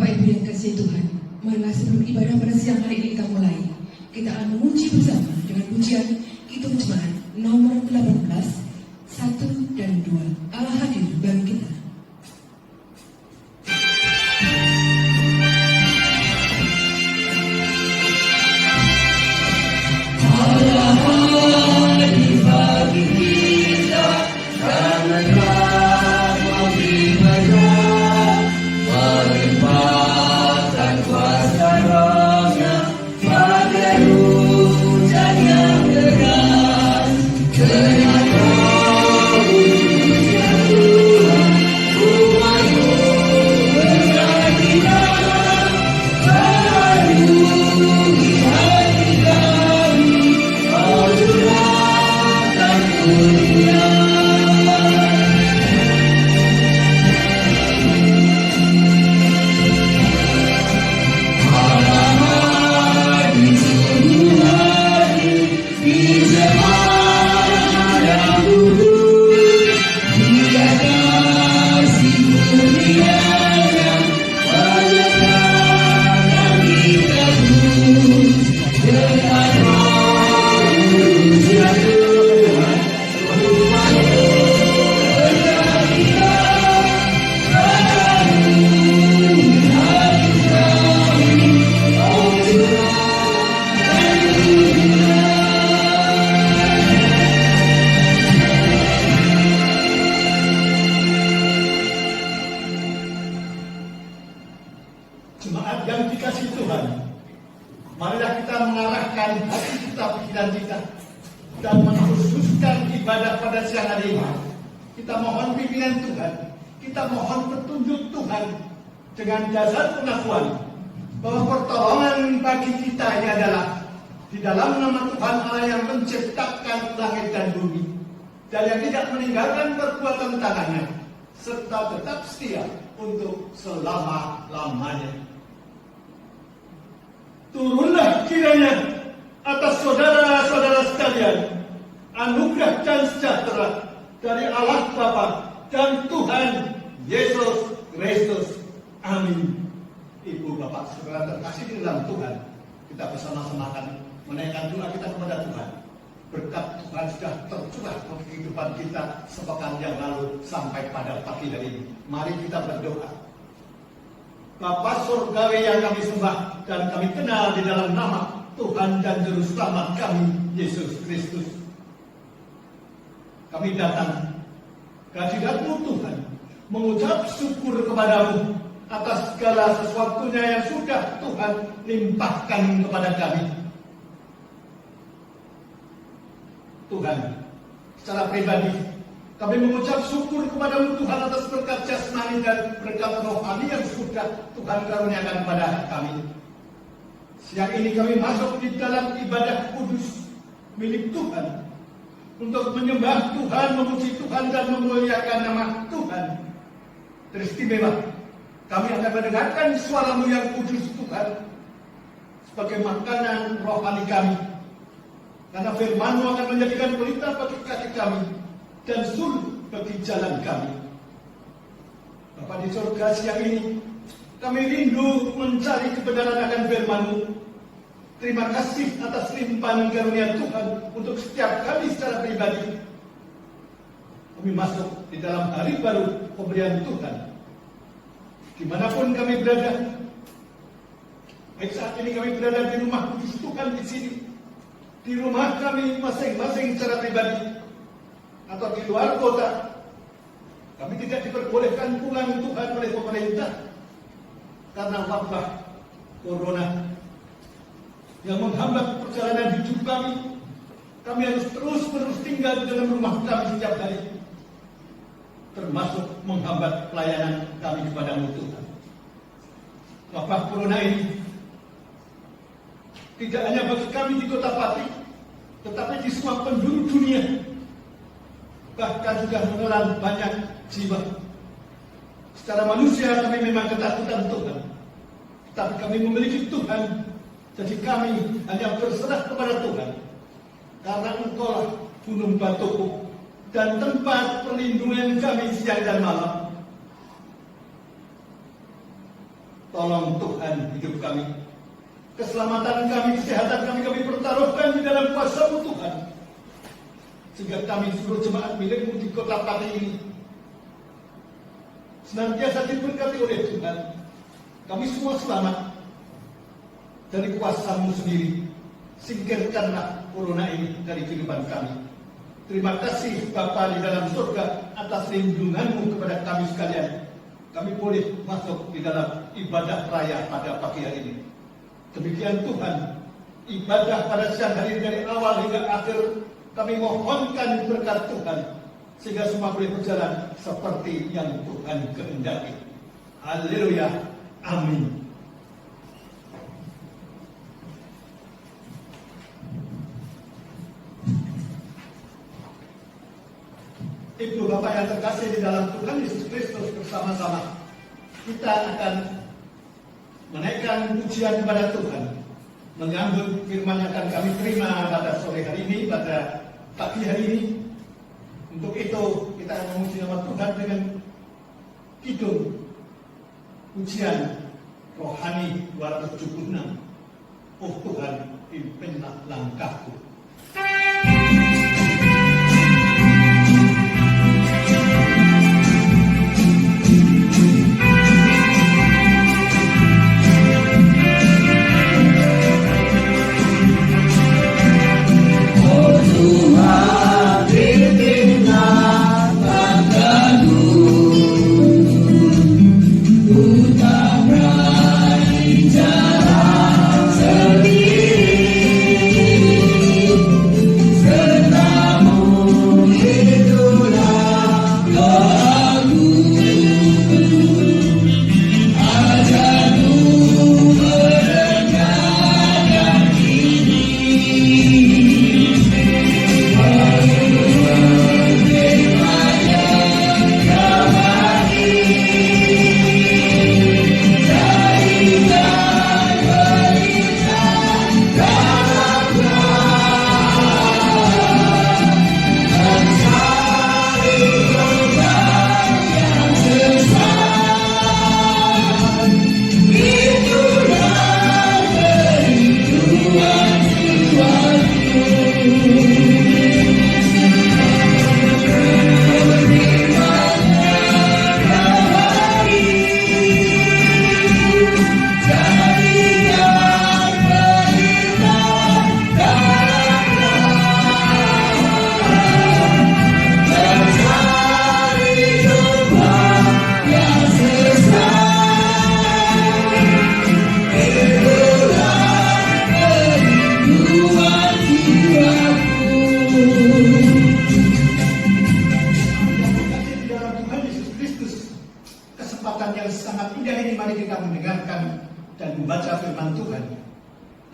Bapak Ibu yang kasih Tuhan, marilah sebelum ibadah pada siang hari ini kita mulai, kita akan memuji bersama dengan pujian Kidung Jemaat nomor 18, 1 dan 2. Allah hadir bagi kita. Jemaat yang dikasih Tuhan, marilah kita mengarahkan hati kita, pikiran kita, dan mengkhususkan ibadah pada siang hari ini. Kita mohon pimpinan Tuhan, kita mohon petunjuk Tuhan dengan dasar pengakuan bahwa pertolongan bagi kita ini adalah di dalam nama Tuhan Allah yang menciptakan langit dan bumi, dan yang tidak meninggalkan perbuatan tangannya, serta tetap setia untuk selama-lamanya. Turunlah kiranya atas saudara-saudara sekalian anugerah dan sejahtera dari Allah Bapa dan Tuhan Yesus Kristus. Amin. Ibu Bapak saudara terkasih di dalam Tuhan, kita bersama-sama akan menaikkan doa kita kepada Tuhan. Berkat Tuhan sudah tercurah bagi kehidupan kita sepekan yang lalu sampai pada pagi hari ini. Mari kita berdoa. Bapa surgawi yang kami sembah dan kami kenal di dalam nama Tuhan dan Juru Selamat kami, Yesus Kristus. Kami datang ke hadirat-Mu Tuhan, mengucap syukur kepadamu atas segala sesuatunya yang sudah Tuhan limpahkan kepada kami. Tuhan, secara pribadi, kami mengucap syukur kepada-Mu Tuhan atas berkat jasmani dan berkat rohani yang sudah Tuhan karuniakan kepada kami. Siang ini kami masuk di dalam ibadah kudus milik Tuhan untuk menyembah Tuhan, memuji Tuhan dan memuliakan nama Tuhan. Teristimewa, kami akan mendengarkan suara-Mu yang kudus Tuhan sebagai makanan rohani kami. Karena firman-Mu akan menjadikan pelita bagi kaki kami dan sulur bagi jalan kami. Bapa di surga, siang ini kami rindu mencari kebenaran akan firman-Mu. Terima kasih atas limpahan karunia Tuhan untuk setiap kami secara pribadi. Kami masuk di dalam hari baru pemberian Tuhan. Dimanapun kami berada, baik saat ini kami berada di rumah kudus Tuhan di sini, di rumah kami masing-masing secara pribadi, atau di luar kota, kami tidak diperbolehkan pulang Tuhan oleh pemerintah karena wabah corona yang menghambat perjalanan hidup kami. Kami harus terus-menerus tinggal di dalam rumah kami setiap hari, termasuk menghambat pelayanan kami kepada-Mu Tuhan. Wabah corona ini tidak hanya bagi kami di Kota Pati, tetapi di semua penjuru dunia, bahkan sudah menelan banyak jiwa. Secara manusia kami memang ketakutan Tuhan, tapi kami memiliki Tuhan. Jadi kami hanya berserah kepada Tuhan, karena Engkau gunung batuku dan tempat perlindungan kami siang dan malam. Tolong Tuhan hidup kami. Keselamatan kami, kesehatan kami pertaruhkan di dalam kuasa-Mu Tuhan. Sehingga kami seluruh jemaat milik-Mu di kota Pati ini senantiasa diberkati oleh Tuhan. Kami semua selamat dari kuasa-Mu sendiri. Singkirkanlah corona ini dari kehidupan kami. Terima kasih Bapa di dalam surga atas lindungan-Mu kepada kami sekalian. Kami boleh masuk di dalam ibadah raya pada pagi hari ini. Demikian Tuhan, ibadah pada siang hari dari awal hingga akhir kami mohonkan berkat Tuhan, sehingga semua boleh berjalan seperti yang Tuhan kehendaki. Haleluya, amin. Ibu Bapak yang terkasih di dalam Tuhan Yesus Kristus, bersama-sama kita akan menaikkan pujian kepada Tuhan, menyambut firman yang akan kami terima pada sore hari ini, pada pagi hari ini. Untuk itu kita akan memuji nama Tuhan dengan kidung pujian rohani 276. Oh Tuhan, pimpinlah langkahku.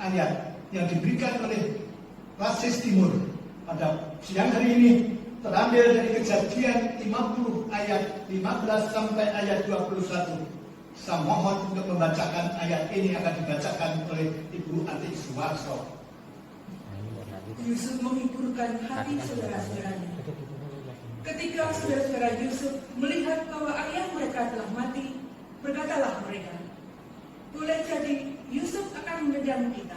Ayat yang diberikan oleh Rasis Timur pada siang hari ini terambil dari Kejadian 50 ayat 15 sampai ayat 21. Saya mohon untuk membacakan ayat ini akan dibacakan oleh Ibu Ati Suwarso. Yusuf menghiburkan hati saudara-saudaranya. Ketika saudara-saudara Yusuf melihat bahwa ayah mereka telah mati, berkatalah mereka, boleh jadi Yusuf akan menendam kita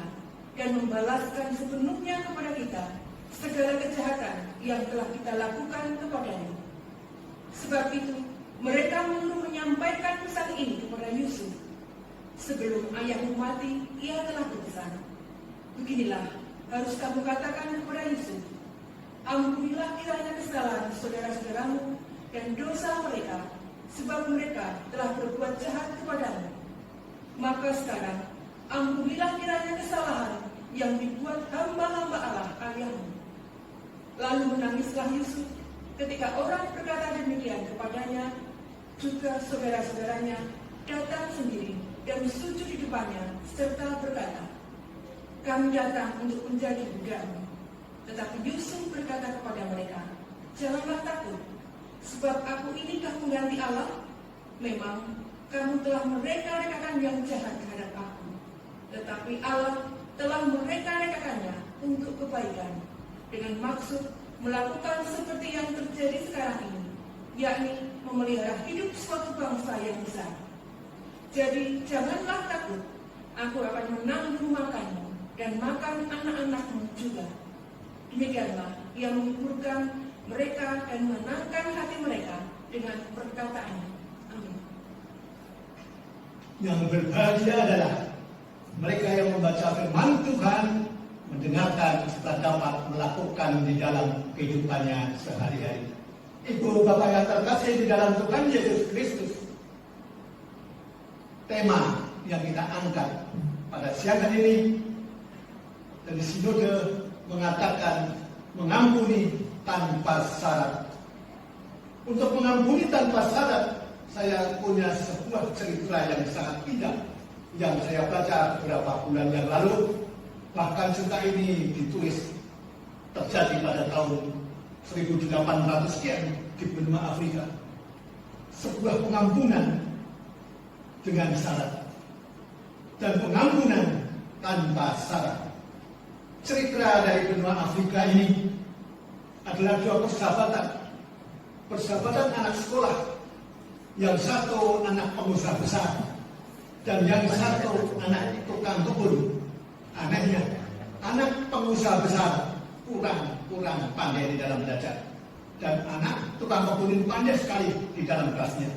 dan membalaskan sepenuhnya kepada kita segala kejahatan yang telah kita lakukan kepadanya. Sebab itu, mereka menyuruh menyampaikan pesan ini kepada Yusuf. Sebelum ayahmu mati, ia telah berpesan, beginilah harus kamu katakan kepada Yusuf, ampunilah kiranya kesalahan saudara-saudaramu dan dosa mereka, sebab mereka telah berbuat jahat kepadamu. Maka sekarang, ampunilah kiranya kesalahan yang dibuat hamba-hamba Allah ayahmu. Lalu menangislah Yusuf ketika orang berkata demikian kepadanya. Juga saudara-saudaranya datang sendiri dan sujud di depannya serta berkata, kami datang untuk menjadi budakmu. Tetapi Yusuf berkata kepada mereka, janganlah takut, sebab aku inikah pengganti Allah? Memang kamu telah mereka-rekakan yang jahat terhadap aku, tetapi Allah telah mereka-rekakannya untuk kebaikan, dengan maksud melakukan seperti yang terjadi sekarang ini, yakni memelihara hidup suatu bangsa yang besar. Jadi janganlah takut, aku akan menanggung makanmu dan makan anak-anakmu juga. Demikianlah ia menghiburkan mereka dan menenangkan hati mereka dengan perkataannya. Amin. Yang berbahagia adalah mereka yang membaca firman Tuhan, mendengarkan serta dapat melakukan di dalam kehidupannya sehari-hari. Ibu Bapak yang terkasih di dalam Tuhan Yesus Kristus, tema yang kita angkat pada siang hari ini dari sinode mengatakan mengampuni tanpa syarat. Untuk mengampuni tanpa syarat, saya punya sebuah cerita yang sangat indah yang saya baca beberapa bulan yang lalu. Bahkan cerita ini ditulis terjadi pada tahun 1800 sekian di benua Afrika. Sebuah pengampunan dengan syarat dan pengampunan tanpa syarat. Cerita dari benua Afrika ini adalah dua persahabatan. Persahabatan anak sekolah. Yang satu anak pengusaha besar dan yang satu anak tukang kebun. Anehnya, anak pengusaha besar kurang pandai di dalam belajar, dan anak tukang kebun ini pandai sekali di dalam kelasnya.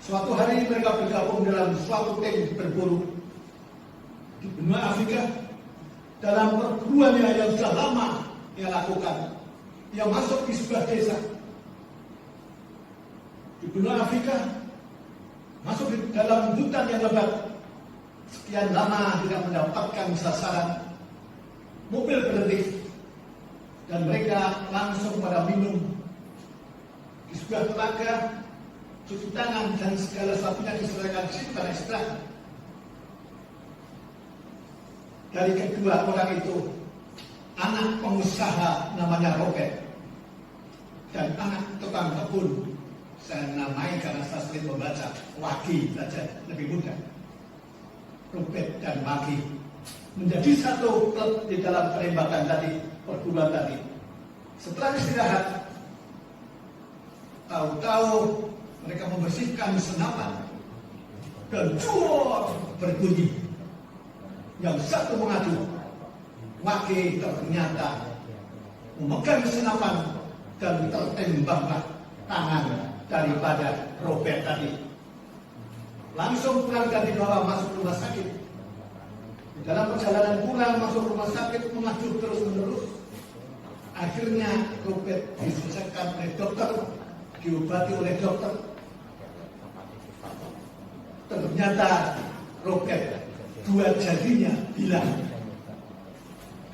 Suatu hari mereka bergabung dalam suatu tim berburu di benua Afrika. Dalam perburuannya yang sudah lama ia lakukan, ia masuk di sebuah desa di benua Afrika, masuk di dalam hutan yang lebat. Sekian lama tidak mendapatkan sasaran, mobil berhenti dan mereka langsung pada minum di sebuah telaga, cuci tangan dan segala sesuatunya diselesaikan di situ karena istirahat. Dari kedua orang itu, anak pengusaha namanya Robert dan anak tukang kebun, saya namai karena saya sering membaca, Wagi saja lebih mudah. Robert dan Wagi menjadi satu klub di dalam penembakan tadi, perguruan tadi. Setelah istirahat, tahu-tahu mereka membersihkan senapan dan cuor berbunyi. Yang satu mengadu, Wagi ternyata memegang senapan dan tertembaklah tangan daripada Robert tadi. Langsung pulang dan dibawa masuk rumah sakit. Di dalam perjalanan pulang masuk rumah sakit mengadu terus-menerus. Akhirnya Robert diselesaikan oleh dokter, diobati oleh dokter. Ternyata Robert dua jarinya hilang.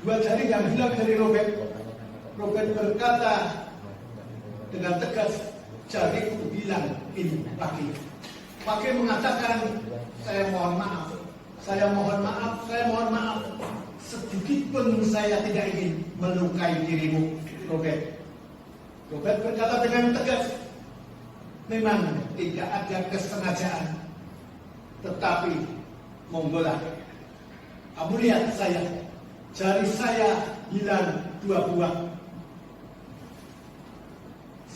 Dua jari yang hilang dari Robert. Robert berkata dengan tegas, jariku hilang ini Wagi. Wagi mengatakan, saya mohon maaf, saya mohon maaf, saya mohon maaf. Sedikit pun saya tidak ingin melukai dirimu, Robert. Robert berkata dengan tegas, memang tidak ada kesengajaan, tetapi monggolah. Kamu lihat saya, jari saya hilang 2 buah.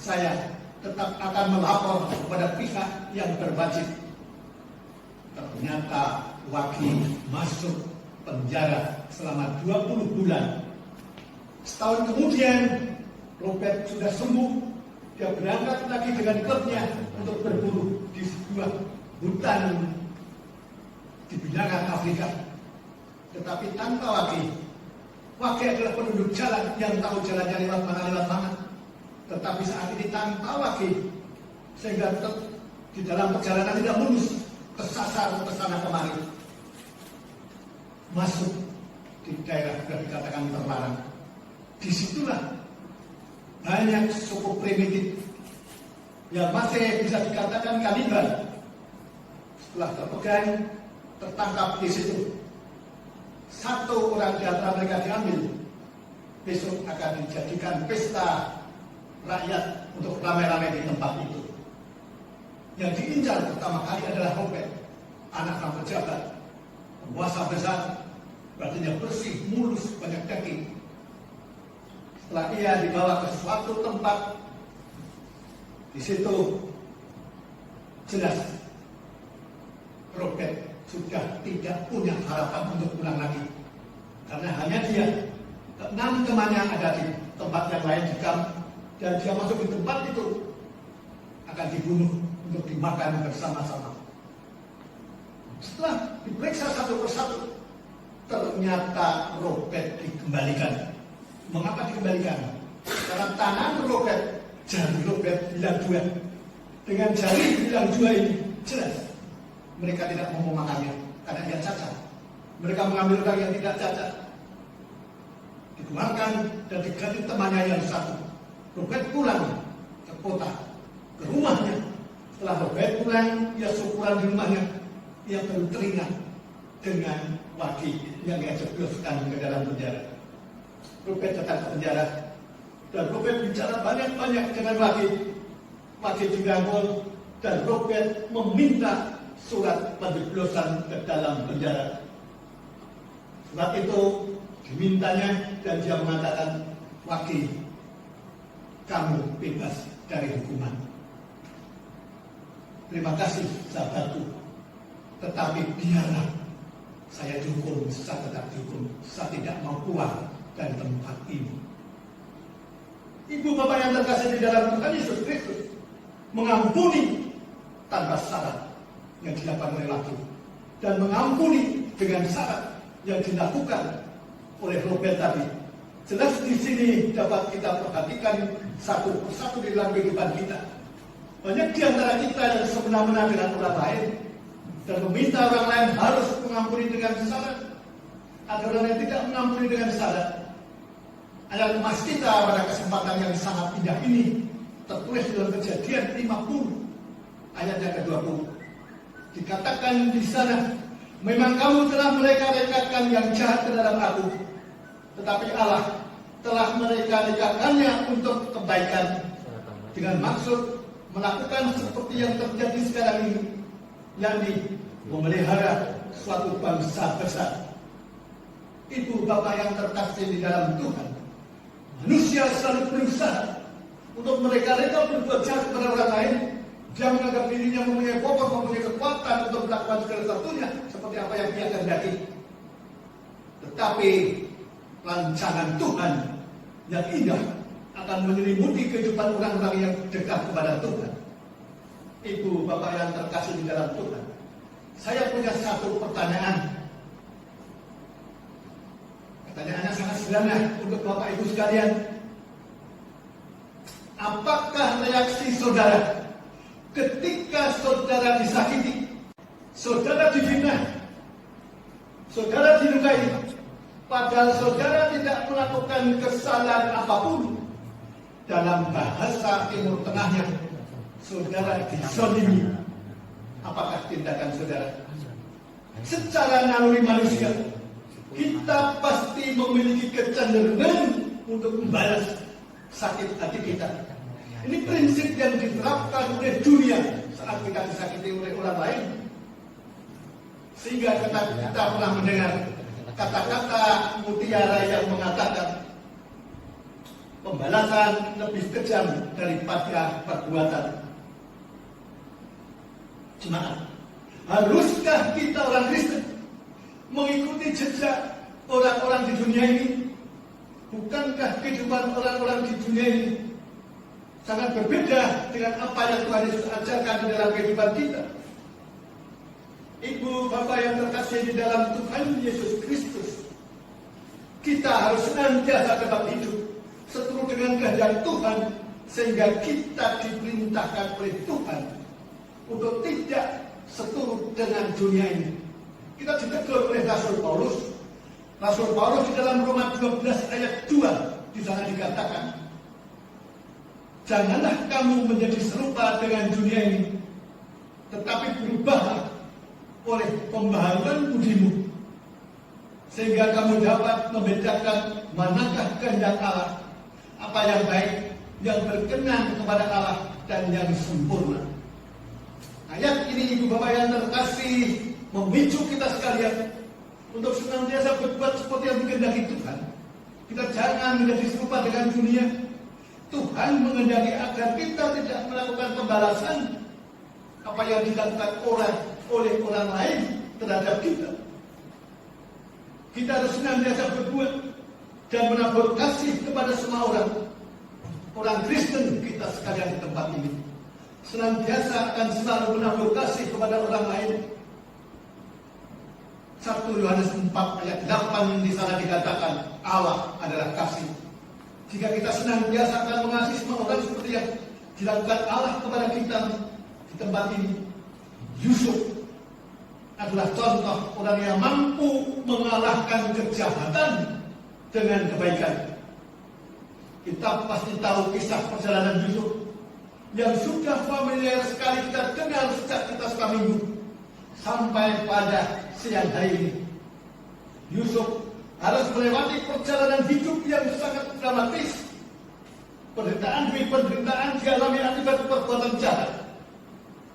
Saya tetap akan melapor kepada pihak yang berwajib. Ternyata Wagi masuk penjara selama 20 bulan. Setahun kemudian Robert sudah sembuh. Dia berangkat lagi dengan klubnya untuk berburu di sebuah hutan di bilangan Afrika. Tetapi tanpa Wagi. Wagi adalah penduduk jalan yang tahu jalannya lewat mana. Tetapi saat ini tanpa Wagi, sehingga di dalam perjalanan tidak mulus, kesasar ke sana kemari, masuk di daerah sudah dikatakan terlarang. Disitulah banyak suku primitif yang masih bisa dikatakan kanibal. Setelah terpegang, tertangkap di situ, satu orang di antara mereka diambil. Besok akan dijadikan pesta rakyat untuk ramai-ramai di tempat itu. Yang diincar pertama kali adalah Robert, anak sang pejabat, penguasa besar, badannya bersih, mulus, banyak daging. Setelah ia dibawa ke suatu tempat, di situ jelas Robert sudah tidak punya harapan untuk pulang lagi. Karena hanya dia, 6 temannya ada di tempat yang lain di kamp, dan dia masuk di tempat itu akan dibunuh untuk dimakan bersama-sama. Setelah diperiksa satu persatu, ternyata Robert dikembalikan. Mengapa dikembalikan? Karena tangan Robert, jari Robert bilang 2. Dengan jari bilang 2 ini jelas mereka tidak mau memakannya karena dia cacat. Mereka mengambil orang yang tidak cacat, dikeluarkan dan diganti temannya yang satu. Robert pulang ke kota, ke rumahnya. Setelah Robert pulang, ia syukuran di rumahnya, ia baru teringat dengan Wagi yang dia jebloskan ke dalam penjara. Robert datang ke penjara dan Robert bicara banyak-banyak dengan Wagi. Wagi diganggu dan Robert meminta surat penjeblosan ke dalam penjara. Surat itu dimintanya dan dia mengatakan, Wagi, kamu bebas dari hukuman. Terima kasih sahabatku, tetapi biarlah saya dihukum, saya tetap dihukum. Saya tidak mau keluar dari tempat ini. Ibu bapak yang terkasih di dalam Tuhan Yesus Kristus mengampuni tanpa syarat yang dilakukan oleh Wagi, dan mengampuni dengan syarat yang dilakukan oleh Robert tadi. Jelas di sini dapat kita perhatikan satu persatu di dalam kehidupan kita. Banyak di antara kita yang semena-mena dengan orang lain dan meminta orang lain harus mengampuni dengan syarat. Ada orang yang tidak mengampuni dengan syarat. Ayat emas kita pada kesempatan yang sangat indah ini tertulis dalam Kejadian 50 ayat yang ke-20. Dikatakan di sana, memang kamu telah mereka-rekakan yang jahat ke dalam aku, tetapi Allah telah mereka-rekakannya untuk kebaikan, dengan maksud melakukan seperti yang terjadi sekarang ini, yakni memelihara suatu bangsa besar. Ibu bapak yang terkasih di dalam Tuhan, manusia selalu berusaha untuk mereka-reka berbuat jahat kepada orang lain. Dia menganggap dirinya mempunyai bobot, mempunyai kekuatan untuk melakukan segala satunya seperti apa yang dia kehendaki. Tetapi rancangan Tuhan yang indah akan menyelimuti kehidupan orang-orang yang dekat kepada Tuhan. Ibu bapak yang terkasih di dalam Tuhan, saya punya satu pertanyaan. Pertanyaannya sangat sederhana untuk bapak ibu sekalian. Apakah reaksi saudara ketika saudara disakiti, saudara difitnah, saudara dilukai, padahal saudara tidak melakukan kesalahan apapun? Dalam bahasa Timur Tengahnya, saudara dizalimi. Apakah tindakan saudara? Secara naluri manusia, kita pasti memiliki kecenderungan untuk membalas sakit hati kita. Ini prinsip yang diterapkan oleh dunia saat kita disakiti oleh orang lain. Sehingga kita pernah mendengar kata-kata mutiara yang mengatakan pembalasan lebih kejam daripada perbuatan. Jemaat, haruskah kita orang Kristen mengikuti jejak orang-orang di dunia ini? Bukankah kehidupan orang-orang di dunia ini sangat berbeda dengan apa yang Tuhan Yesus ajarkan di dalam kehidupan kita? Ibu bapak yang terkasih di dalam Tuhan Yesus Kristus, kita harus senantiasa tetap hidup seturut dengan kehendak Tuhan, sehingga kita diperintahkan oleh Tuhan untuk tidak seturut dengan dunia ini. Kita ditegur oleh Rasul Paulus. Rasul Paulus di dalam Roma 12 ayat 2 di sana dikatakan, janganlah kamu menjadi serupa dengan dunia ini, tetapi berubahlah oleh pembaharuan budimu, sehingga kamu dapat membedakan manakah kehendak Allah, apa yang baik, yang berkenan kepada Allah, dan yang sempurna. Ayat ini ibu bapak yang terkasih memicu kita sekalian untuk senantiasa berbuat seperti yang dikehendaki Tuhan. Kita jangan menjadi serupa dengan dunia. Tuhan menghendaki agar kita tidak melakukan pembalasan apa yang dilakukan oleh oleh orang lain terhadap kita. Kita harus senantiasa berbuat dan menabur kasih kepada semua orang Kristen kita sekalian di tempat ini. Senantiasa akan selalu menabur kasih kepada orang lain. 1 Yohanes 4 ayat 8 di sana dikatakan Allah adalah kasih. Jika kita senantiasa akan mengasihi semua orang seperti yang dilakukan Allah kepada kita di tempat ini, Yusuf adalah contoh orang yang mampu mengalahkan kejahatan dengan kebaikan. Kita pasti tahu kisah perjalanan Yusuf yang sudah familiar sekali kita dengar sejak kita sekolah minggu sampai pada siang hari ini. Yusuf harus melewati perjalanan hidup yang sangat dramatis. Penderitaan demi penderitaan dialami akibat perbuatan jahat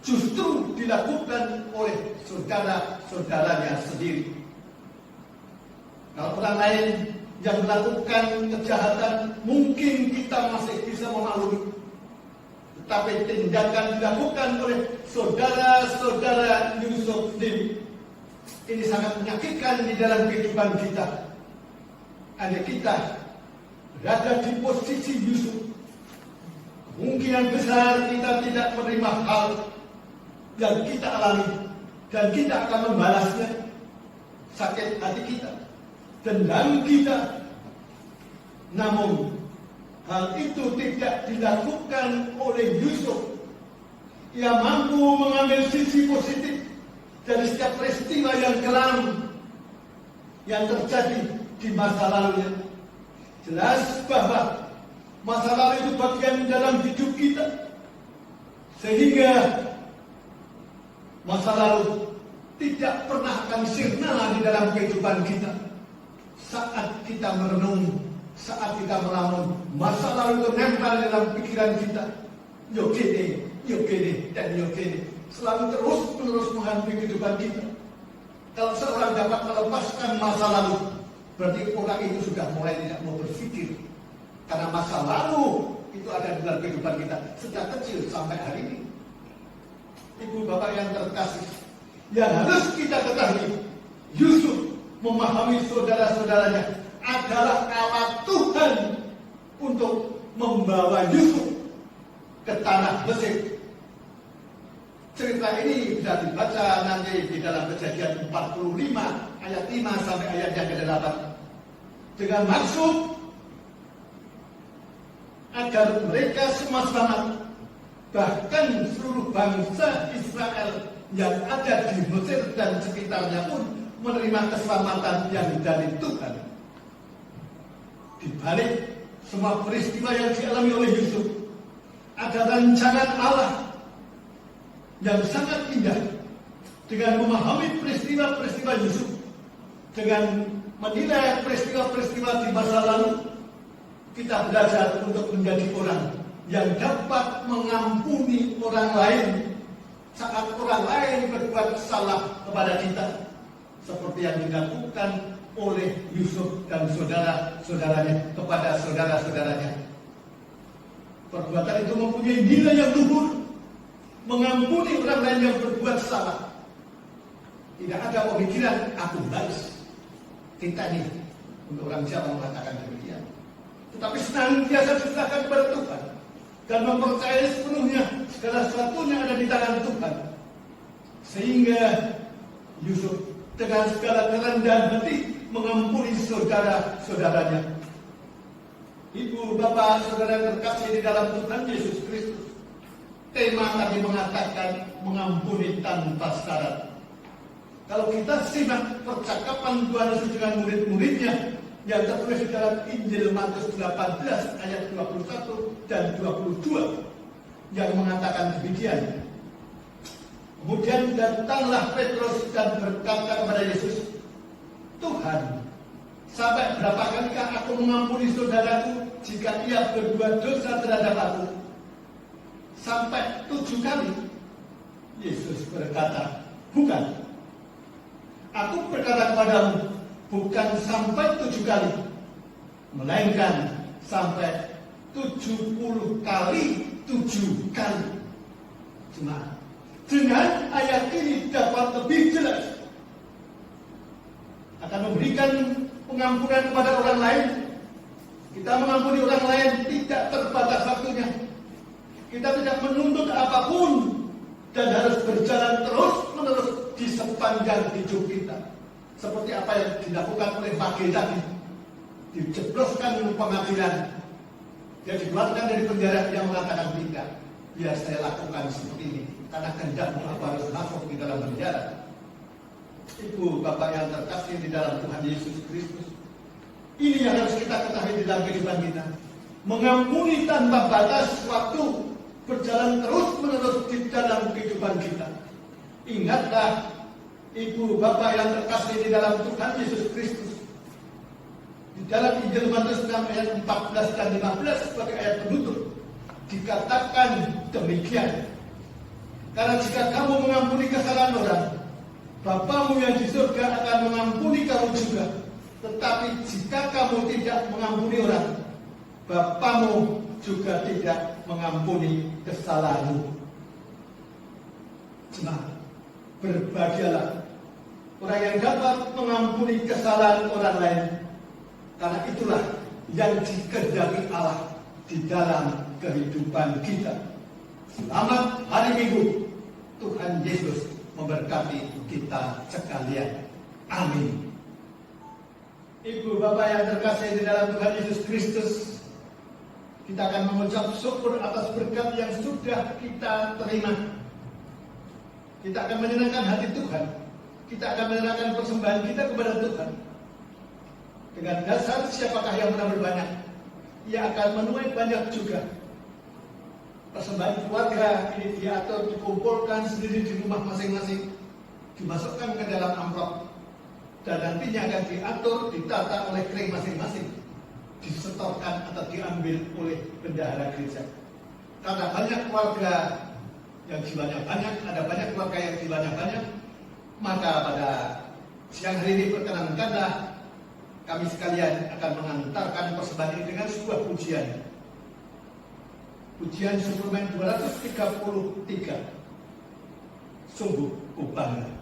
justru dilakukan oleh saudara-saudaranya sendiri. Kalau orang lain yang melakukan kejahatan mungkin kita masih bisa memaklumi, tetapi tindakan dilakukan oleh saudara-saudara Yusuf sendiri ini sangat menyakitkan di dalam kehidupan kita. Andai kita berada di posisi Yusuf, kemungkinan besar kita tidak menerima hal yang kita alami dan kita akan membalasnya. Sakit hati kita, dendam kita. Namun hal itu tidak dilakukan oleh Yusuf. Ia mampu mengambil sisi positif dari setiap peristiwa yang kelam yang terjadi di masa lalunya. Jelas bahwa masa lalu itu bagian dalam hidup kita, sehingga masa lalu tidak pernah akan sirna di dalam kehidupan kita. Saat kita merenung, saat kita melamun, masa lalu itu nempel dalam pikiran kita. Yo gini, dan yo gini. Selalu terus-menerus menghantui kehidupan kita. Kalau seorang dapat melepaskan masa lalu, berarti orang itu sudah mulai tidak mau berpikir. Karena masa lalu itu ada di dalam kehidupan kita sejak kecil sampai hari ini. Ibu bapak yang terkasih, yang harus kita ketahui, Yusuf memahami saudara-saudaranya adalah alat Tuhan untuk membawa Yusuf ke tanah Mesir. Cerita ini bisa dibaca nanti di dalam Kejadian 45 ayat 5 sampai ayat yang ke-8. Dengan maksud agar mereka semua selamat, bahkan seluruh bangsa Israel yang ada di Mesir dan sekitarnya pun menerima keselamatan yang dari Tuhan. Di balik semua peristiwa yang dialami oleh Yusuf, ada rancangan Allah yang sangat indah. Dengan memahami peristiwa-peristiwa Yusuf, dengan menilai peristiwa-peristiwa di masa lalu, kita belajar untuk menjadi orang yang dapat mengampuni orang lain saat orang lain berbuat salah kepada kita, seperti yang dilakukan oleh Yusuf dan saudara-saudaranya kepada saudara-saudaranya. Perbuatan itu mempunyai nilai yang luhur, mengampuni orang lain yang berbuat salah. Tidak ada pemikiran aku balas. Kita ini untuk orang Jawa mengatakan demikian. Tetapi senantiasa diserahkan kepada Tuhan dan mempercayai sepenuhnya segala sesuatunya ada di tangan Tuhan. Sehingga Yusuf dengan segala kerendahan hati mengampuni saudara-saudaranya. Ibu, bapak, saudara yang terkasih di dalam Tuhan Yesus Kristus, tema tadi mengatakan mengampuni tanpa syarat. Kalau kita simak percakapan Tuhan Yesus dengan murid-muridnya yang tertulis di dalam Injil Matius 18 ayat 21 dan 22 yang mengatakan demikian. Kemudian datanglah Petrus dan berkata kepada Yesus, Tuhan, sampai berapa kalikah aku mengampuni saudaraku jika ia berbuat dosa terhadap aku? Sampai 7 kali? Yesus berkata, bukan. Aku berkata kepadamu, bukan sampai 7 kali, melainkan sampai 70 kali 7 kali. Cuma dengan ayat ini dapat lebih jelas. Akan memberikan pengampunan kepada orang lain. Kita mengampuni orang lain tidak terbatas waktunya. Kita tidak menuntut apapun dan harus berjalan terus-menerus di sepanjang hidup kita. Seperti apa yang dilakukan oleh Pak G tadi. Dijebloskan ke pengadilan. Dia dikeluarkan dari penjara, dia mengatakan tidak. Biar saya lakukan seperti ini. Karena kehendakmu aku harus masuk di dalam penjara. Ibu Bapak yang terkasih di dalam Tuhan Yesus Kristus. Ini yang harus kita ketahui di dalam kehidupan kita. Mengampuni tanpa batas waktu. Berjalan terus-menerus di dalam kehidupan kita. Ingatlah Ibu Bapak yang terkasih di dalam Tuhan Yesus Kristus. Di dalam Injil Matius 6 ayat 14 dan 15 sebagai ayat penutup. Dikatakan demikian. Karena jika kamu mengampuni kesalahan orang, Bapamu yang di surga akan mengampuni kamu juga. Tetapi jika kamu tidak mengampuni orang, Bapamu juga tidak mengampuni kesalahanmu. Jemaat, berbahagialah orang yang dapat mengampuni kesalahan orang lain. Karena itulah yang dikehendaki Allah di dalam kehidupan kita. Selamat hari Minggu. Tuhan Yesus memberkati kita sekalian. Amin. Ibu Bapak yang terkasih di dalam Tuhan Yesus Kristus, kita akan mengucap syukur atas berkat yang sudah kita terima. Kita akan menyenangkan hati Tuhan. Kita akan menyenangkan persembahan kita kepada Tuhan. Dengan dasar siapakah yang pernah berbanyak, ia akan menuai banyak juga. Persembahan keluarga ini diatur, dikumpulkan sendiri di rumah masing-masing, dimasukkan ke dalam amplop, dan nantinya akan diatur, ditata oleh kering masing-masing, disetorkan atau diambil oleh bendahara gereja. Karena banyak keluarga yang jiwanya banyak, ada banyak keluarga yang jiwanya banyak, maka pada siang hari ini perkenankanlah kami sekalian akan mengantarkan persembahan ini dengan sebuah pujian. Pujian suplemen 233. Sungguh ku bangga.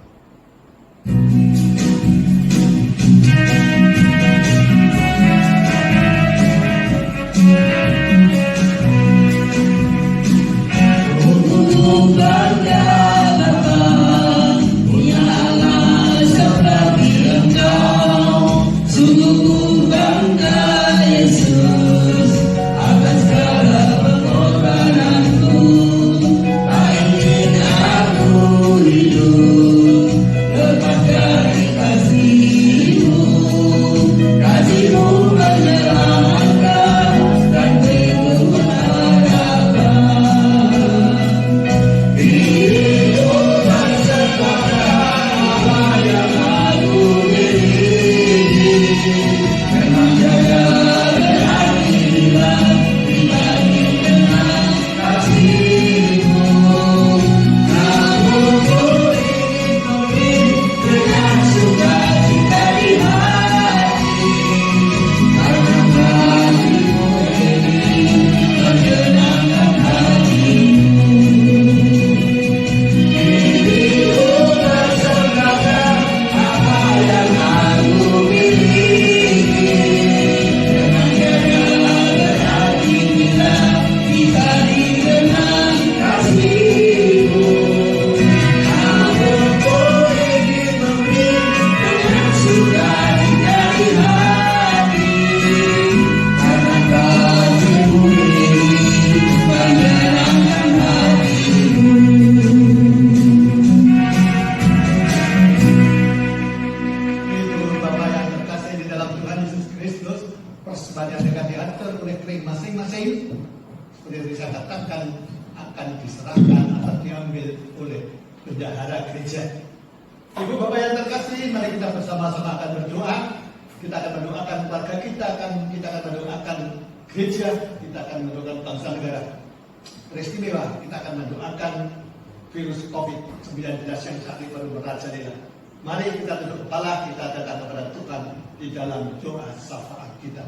Mari kita tunduk kepala, kita datang kepada Tuhan di dalam doa syafaat kita.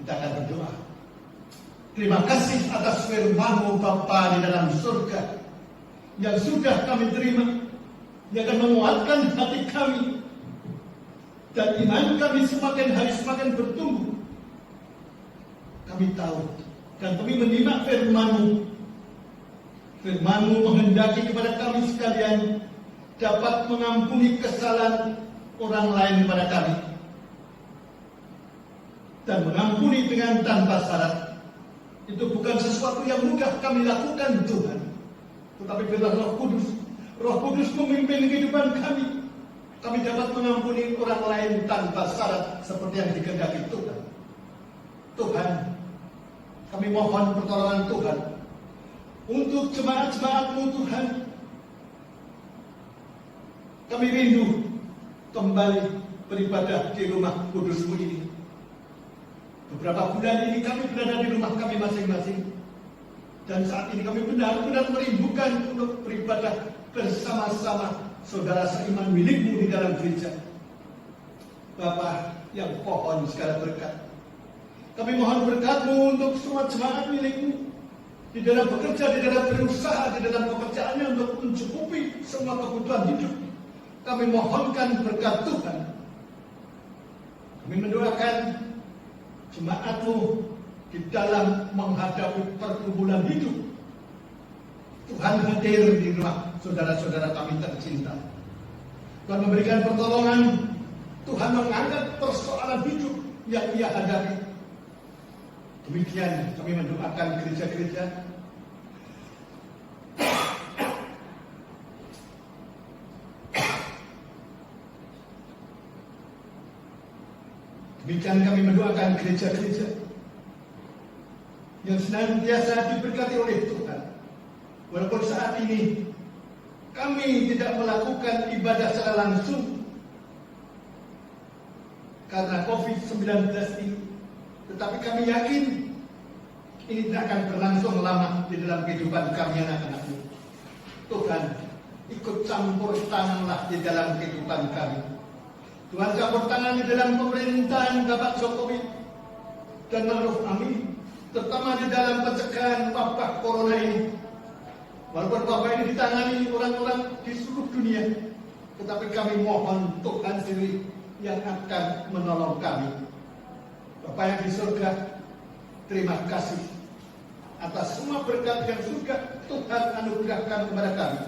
Kita akan berdoa. Terima kasih atas firman-Mu Bapa di dalam surga. yang sudah kami terima, yang akan menguatkan hati kami, dan iman kami semakin hari semakin bertumbuh. Kami tahu dan kami menyimak firman-Mu. Firman-Mu menghendaki kepada kami sekalian dapat mengampuni kesalahan orang lain kepada kami, dan mengampuni dengan tanpa syarat. Itu bukan sesuatu yang mudah kami lakukan, Tuhan. Tetapi bila Roh Kudus memimpin kehidupan kami, kami dapat mengampuni orang lain tanpa syarat seperti yang dikehendaki Tuhan. Tuhan, kami mohon pertolongan Tuhan untuk jemaat-jemaat-Mu, Tuhan. Kami rindu kembali beribadah di rumah kudus-Mu ini. Beberapa bulan ini kami berada di rumah kami masing-masing, dan saat ini kami benar-benar merindukan untuk beribadah bersama-sama saudara seiman milik-Mu di dalam gereja. Bapa yang pohon segala berkat, kami mohon berkat-Mu untuk semua jemaat milik-Mu di dalam bekerja, di dalam berusaha, di dalam pekerjaannya untuk mencukupi semua kebutuhan hidup. Kami mohonkan berkat Tuhan. Kami mendoakan jemaat-Mu di dalam menghadapi pergumulan hidup. Tuhan hadir di rumah saudara-saudara kami tercinta. Tuhan memberikan pertolongan. Tuhan mengangkat persoalan hidup yang ia hadapi. Demikian kami mendoakan gereja-gereja. Demikian kami mendoakan gereja-gereja yang senantiasa diberkati oleh Tuhan. Walaupun saat ini kami tidak melakukan ibadah secara langsung karena COVID-19 ini, tetapi kami yakin ini tidak akan berlangsung lama di dalam kehidupan kami anak-anak-Mu. Tuhan, ikut campur tanganlah di dalam kehidupan kami. Tuhan, campur tangan di dalam pemerintahan Bapak Jokowi dan Ma'ruf Amin, terutama di dalam pencegahan wabah corona ini. Walaupun wabah ini ditangani orang-orang di seluruh dunia, tetapi kami mohon Tuhan sendiri yang akan menolong kami. Bapa yang di surga, terima kasih atas semua berkat yang sudah Tuhan anugerahkan kepada kami.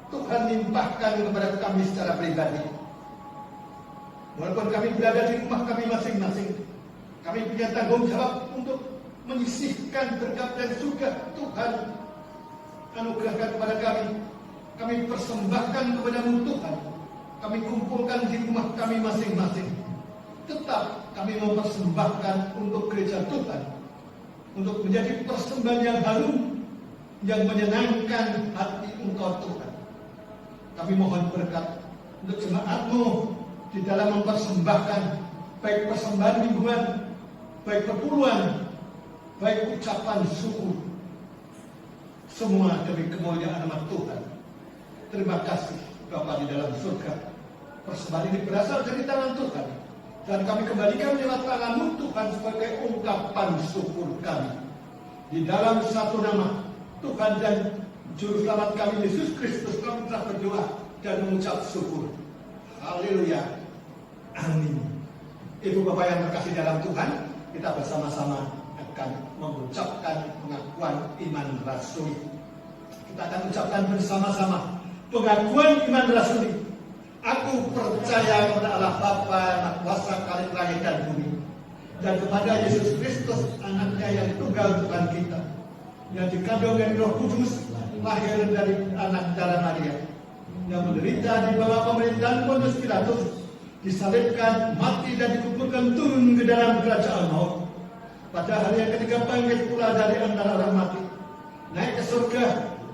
Tuhan limpahkan kepada kami secara pribadi. Walaupun kami berada di rumah kami masing-masing, kami punya tanggung jawab untuk menyisihkan berkat yang sudah Tuhan anugerahkan kepada kami. Kami persembahkan kepada-Mu, Tuhan. Kami kumpulkan di rumah kami masing-masing. Tetap kami mempersembahkan untuk gereja Tuhan, untuk menjadi persembahan yang harum, yang menyenangkan hati Engkau, Tuhan. Kami mohon berkat untuk jemaat-Mu di dalam mempersembahkan baik persembahan mingguan, baik perpuluhan, baik ucapan syukur, semua demi kemuliaan nama Tuhan. Terima kasih Bapa di dalam surga. Persembahan ini berasal dari tangan Tuhan, dan kami kembalikan lewat tangan-Mu, Tuhan, sebagai ungkapan syukur kami. Di dalam satu nama Tuhan dan Juru Selamat kami Yesus Kristus, kami telah berdoa dan mengucap syukur. Haleluya. Amin. Ibu Bapak yang terkasih dalam Tuhan, kita bersama-sama akan mengucapkan pengakuan iman rasuli. Kita akan ucapkan bersama-sama pengakuan iman rasuli. Aku percaya kepada Allah Bapa yang kuasa Khalik langit dan bumi, dan kepada Yesus Kristus, anaknya yang tunggal Tuhan kita, yang dikandung dari Roh Kudus, lahir dari anak darah Maria, yang menderita di bawah pemerintahan Pontius Pilatus, disalibkan, mati dan dikuburkan, turun ke dalam kerajaan maut. Pada hari yang ketiga bangkit pula dari antara orang mati, naik ke surga,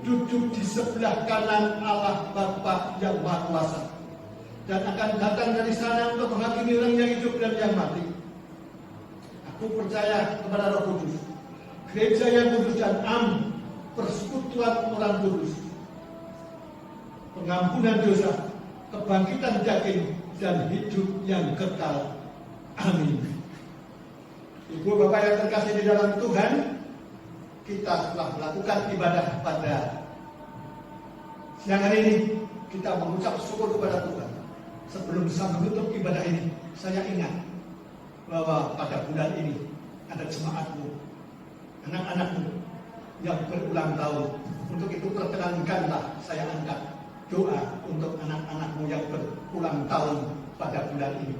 duduk di sebelah kanan Allah Bapa yang Maha Kuasa, dan akan datang dari sana untuk menghakimi orang yang hidup dan yang mati. Aku percaya kepada Roh Kudus, gereja yang kudus dan am, persekutuan orang kudus, pengampunan dosa, kebangkitan daging, dan hidup yang kekal. Amin. Ibu Bapak yang terkasih di dalam Tuhan, kita telah melakukan ibadah pada siang hari ini. Kita mengucap syukur kepada Tuhan. Sebelum saya menutup ibadah ini, saya ingat bahwa pada bulan ini ada jemaatmu, anak-anakmu yang berulang tahun. Untuk itu perkenankanlah saya angkat doa untuk anak-anakmu yang berulang tahun pada bulan ini.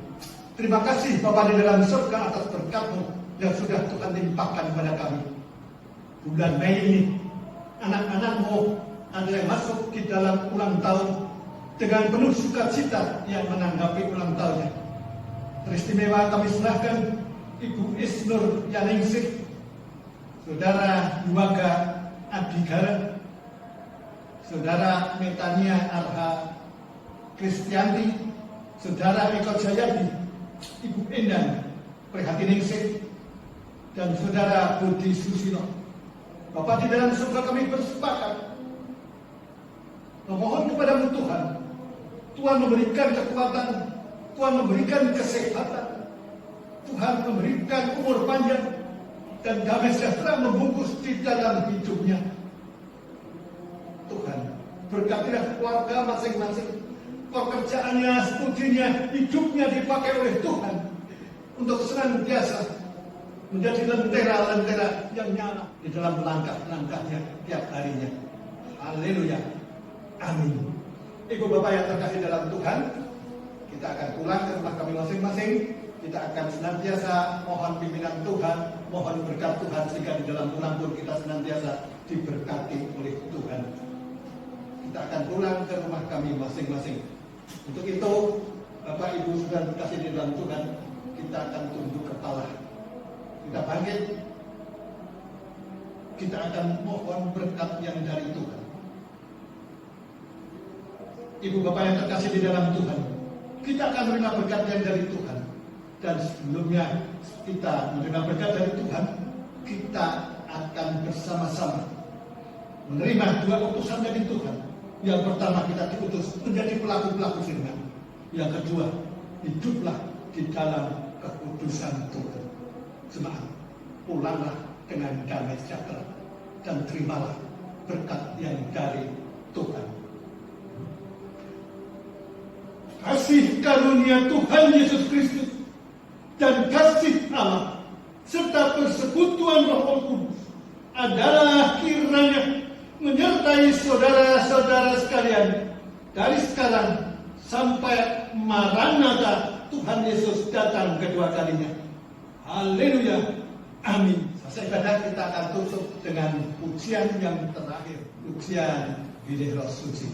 Terima kasih Bapa di dalam surga atas berkat-Mu yang sudah Tuhan limpahkan kepada kami. Bulan Mei ini, anak-anakmu ada yang masuk di dalam ulang tahun dengan penuh sukacita yang menanggapi ulang tahunnya. Teristimewa kami serahkan Ibu Isnur Yaningsih, Saudara Yuwaga Adigara, Saudara Metania Arha Kristianti, Saudara Eko Jayadi, Ibu Endang Prihatiningsih, dan Saudara Budi Susilo. Bapak di dalam surga, kami bersepakat memohon kepadamu Tuhan. Tuhan memberikan kekuatan, Tuhan memberikan kesehatan, Tuhan memberikan umur panjang, dan damai sejahtera membungkus di dalam hidupnya. Tuhan, berkatilah keluarga masing-masing, pekerjaannya, studinya, hidupnya dipakai oleh Tuhan untuk senantiasa menjadi lentera-lentera yang nyala di dalam langkah-langkahnya tiap harinya. Haleluya. Amin. Ibu Bapak yang terkasih dalam Tuhan, kita akan pulang ke rumah kami masing-masing. Kita akan senantiasa mohon pimpinan Tuhan, mohon berkat Tuhan, sehingga di dalam pulang pun kita senantiasa diberkati oleh Tuhan. Kita akan pulang ke rumah kami masing-masing. Untuk itu, Bapak Ibu sudah terkasih di dalam Tuhan, kita akan tunduk kepala. Kita bangkit, kita akan mohon berkat yang dari Tuhan. Ibu Bapak yang terkasih di dalam Tuhan, kita akan menerima berkat yang dari Tuhan. Dan sebelumnya kita menerima berkat dari Tuhan, kita akan bersama-sama menerima dua utusan dari Tuhan. Yang pertama, kita diutus menjadi pelaku-pelaku firman. Yang kedua, hiduplah di dalam kekudusan Tuhan. Jemaat, pulanglah dengan damai sejahtera dan terimalah berkat yang dari Tuhan. Kasih karunia Tuhan Yesus Kristus dan kasih Allah serta persekutuan Roh Kudus adalah kiranya menyertai saudara-saudara sekalian dari sekarang sampai Maranatha Tuhan Yesus datang kedua kalinya. Haleluya. Amin. Selesai ibadah, kita akan tutup dengan pujian yang terakhir, pujian Bilih Roh Suci.